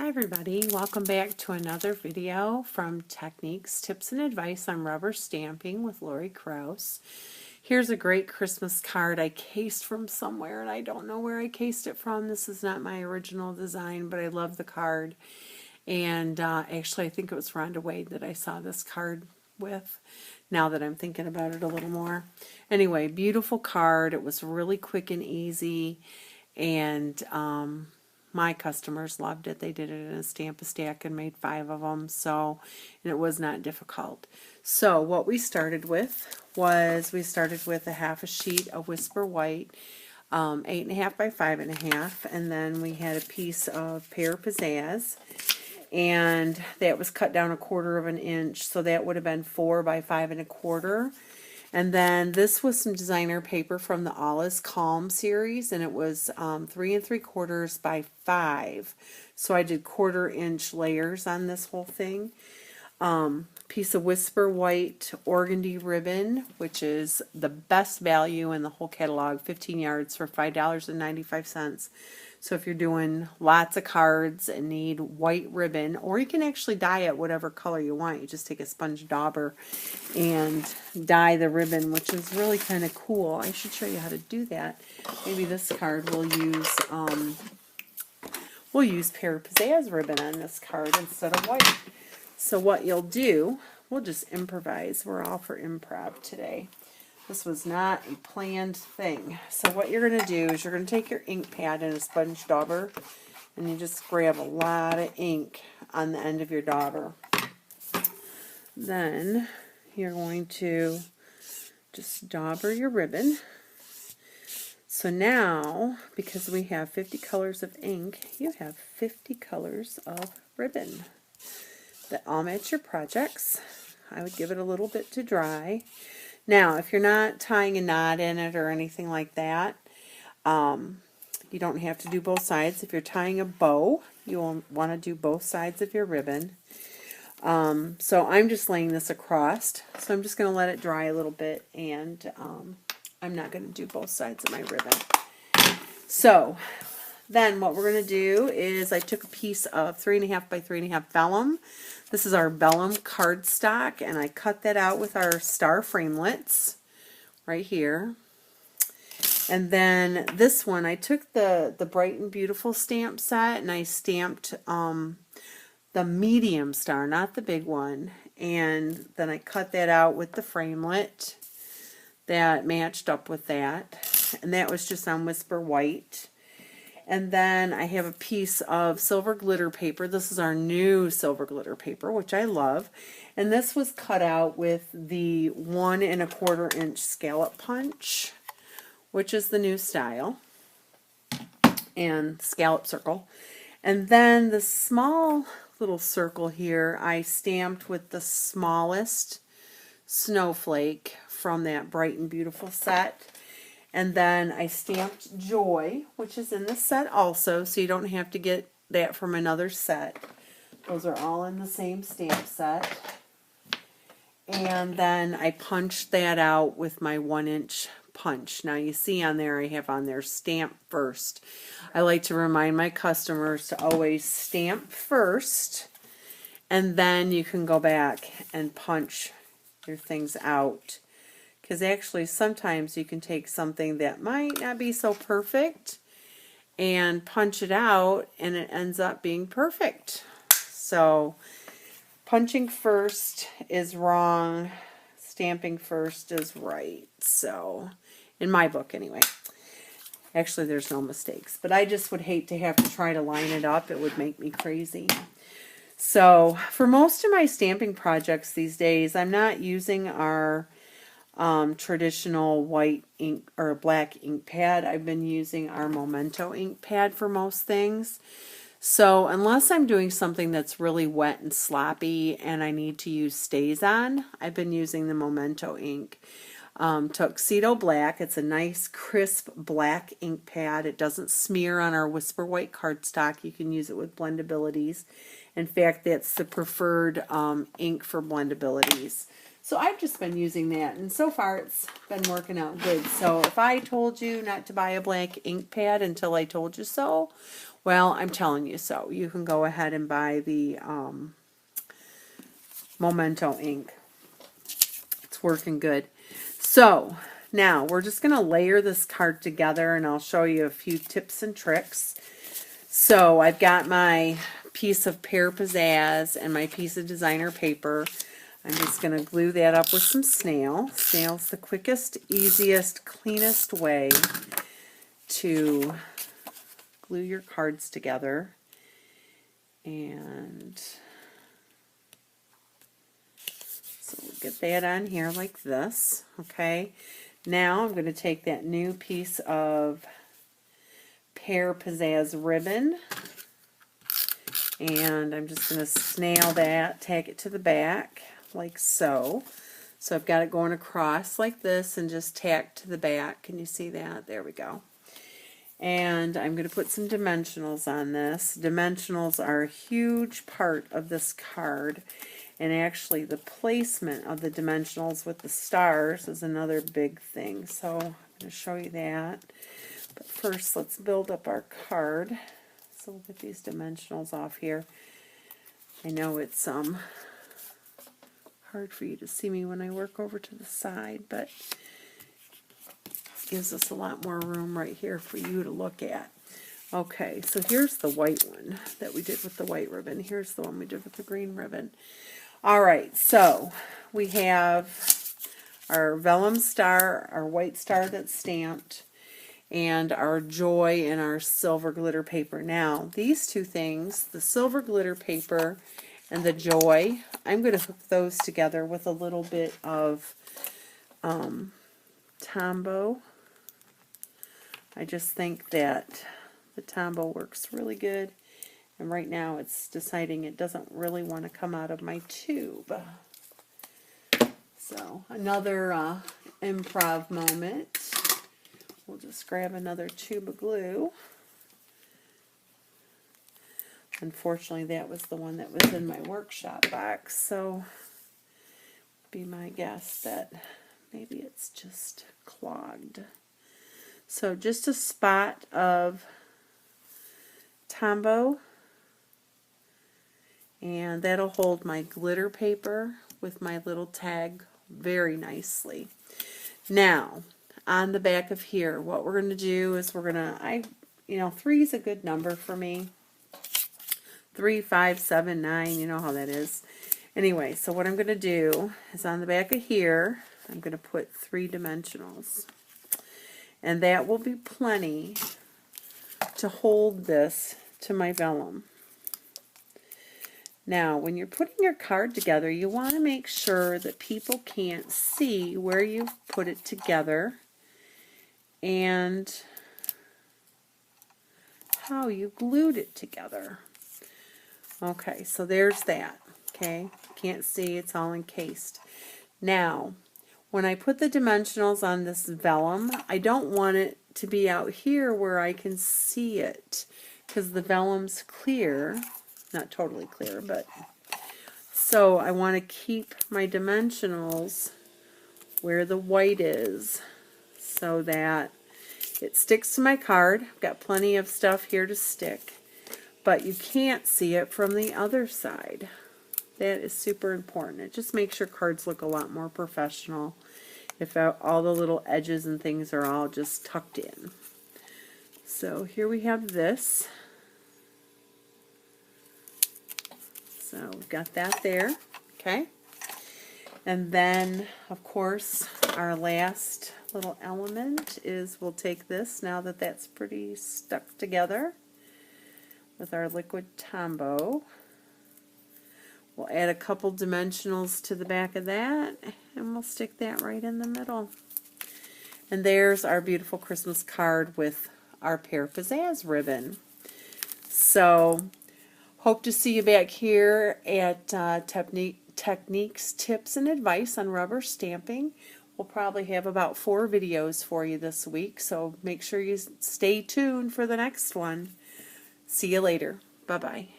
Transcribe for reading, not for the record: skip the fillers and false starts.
Hi everybody, welcome back to another video from Techniques, Tips, and Advice on Rubber Stamping with Lori Krause. Here's a great Christmas card I cased from somewhere and I don't know where I cased it from. This is not my original design, but I love the card. And actually I think it was Rhonda Wade that I saw this card with, now that I'm thinking about it a little more. Anyway, beautiful card. It was really quick and easy, and my customers loved it. They did it in a Stamp-A-Stack and made 5 of them, and it was not difficult. So what we started with was a half a sheet of Whisper White, 8.5 by 5.5, and then we had a piece of Pear Pizzazz, and that was cut down 1/4 of an inch, so that would have been 4 by 5 1/4. And then this was some designer paper from the All Is Calm series, and it was 3 3/4 by 5. So I did 1/4 inch layers on this whole thing. Piece of Whisper White organdy ribbon, which is the best value in the whole catalog, 15 yards for $5.95. So if you're doing lots of cards and need white ribbon, or you can actually dye it whatever color you want. You just take a sponge dauber and dye the ribbon, which is really kind of cool. I should show you how to do that. Maybe this card we'll use Pear Pizzazz ribbon on this card instead of white. So what you'll do, we'll just improvise. We're all for improv today. This was not a planned thing. So what you're going to do is you're going to take your ink pad and a sponge dauber, and you just grab a lot of ink on the end of your dauber. Then you're going to just dauber your ribbon. So now, because we have 50 colors of ink, you have 50 colors of ribbon that all match your projects. I would give it a little bit to dry. Now, if you're not tying a knot in it or anything like that, you don't have to do both sides. If you're tying a bow, you'll want to do both sides of your ribbon. So I'm just laying this across. So I'm just going to let it dry a little bit, and I'm not going to do both sides of my ribbon. So then what we're going to do is I took a piece of 3.5 by 3.5 vellum. This is our vellum cardstock, and I cut that out with our star framelits right here. And then this one, I took the Bright and Beautiful stamp set, and I stamped the medium star, not the big one. And then I cut that out with the framelit that matched up with that. And that was just on Whisper White. And then I have a piece of silver glitter paper. This is our new silver glitter paper, which I love. And this was cut out with the 1 1/4 inch scallop punch, which is the new style, and scallop circle. And then the small little circle here I stamped with the smallest snowflake from that Bright and Beautiful set. And then I stamped Joy, which is in this set also, so you don't have to get that from another set. Those are all in the same stamp set. And then I punched that out with my 1 inch punch. Now you see on there, I have on there stamp first. I like to remind my customers to always stamp first, and then you can go back and punch your things out. Because actually sometimes you can take something that might not be so perfect and punch it out, and it ends up being perfect. So punching first is wrong, stamping first is right. So in my book anyway. Actually there's no mistakes, but I just would hate to have to try to line it up. It would make me crazy. So for most of my stamping projects these days, I'm not using our traditional white ink or black ink pad. I've been using our Memento ink pad for most things. So unless I'm doing something that's really wet and sloppy and I need to use StazOn, I've been using the Memento ink. Tuxedo Black. It's a nice crisp black ink pad. It doesn't smear on our Whisper White cardstock. You can use it with blendabilities. In fact, that's the preferred ink for blendabilities. So I've just been using that, and so far it's been working out good. So if I told you not to buy a black ink pad until I told you so, well, I'm telling you so. You can go ahead and buy the Memento ink. It's working good. So now we're just going to layer this card together, and I'll show you a few tips and tricks. So I've got my piece of Pear Pizzazz and my piece of designer paper. I'm just going to glue that up with some snail. Snail's the quickest, easiest, cleanest way to glue your cards together. And so we'll get that on here like this. Okay. Now I'm going to take that new piece of Pear Pizzazz ribbon, and I'm just going to snail that, tack it to the back like so. So I've got it going across like this and just tack to the back. Can you see that? There we go. And I'm going to put some dimensionals on this. Dimensionals are a huge part of this card, and actually the placement of the dimensionals with the stars is another big thing. So I'm going to show you that. But first, let's build up our card. So we'll get these dimensionals off here. I know it's hard for you to see me when I work over to the side, but it gives us a lot more room right here for you to look at. Okay, so here's the white one that we did with the white ribbon. Here's the one we did with the green ribbon. All right, so we have our vellum star, our white star that's stamped, and our joy and our silver glitter paper. Now, these two things, the silver glitter paper and the joy, I'm going to hook those together with a little bit of Tombow. I just think that the Tombow works really good, and right now it's deciding it doesn't really want to come out of my tube. So, another improv moment. We'll just grab another tube of glue. Unfortunately, that was the one that was in my workshop box, so be my guess that maybe it's just clogged. So just a spot of Tombow, and that'll hold my glitter paper with my little tag very nicely. Now, on the back of here, what we're going to do is we're going to, 3 is a good number for me. 3, 5, 7, 9, you know how that is. Anyway, so what I'm going to do is on the back of here, I'm going to put 3 dimensionals. And that will be plenty to hold this to my vellum. Now, when you're putting your card together, you want to make sure that people can't see where you've put it together and how you glued it together. Okay, so there's that. Okay, can't see, it's all encased. Now, when I put the dimensionals on this vellum, I don't want it to be out here where I can see it, because the vellum's clear, not totally clear, but so I want to keep my dimensionals where the white is so that it sticks to my card. I've got plenty of stuff here to stick, but you can't see it from the other side. That is super important. It just makes your cards look a lot more professional if all the little edges and things are all just tucked in. So here we have this. So we've got that there, okay? And then, of course, our last little element is we'll take this, now that that's pretty stuck together, with our liquid Tombow. We'll add a couple dimensionals to the back of that, and we'll stick that right in the middle. And there's our beautiful Christmas card with our Pear Pizzazz ribbon. So, hope to see you back here at Techniques, Tips, and Advice on Rubber Stamping. We'll probably have about 4 videos for you this week, so make sure you stay tuned for the next one. See you later. Bye-bye.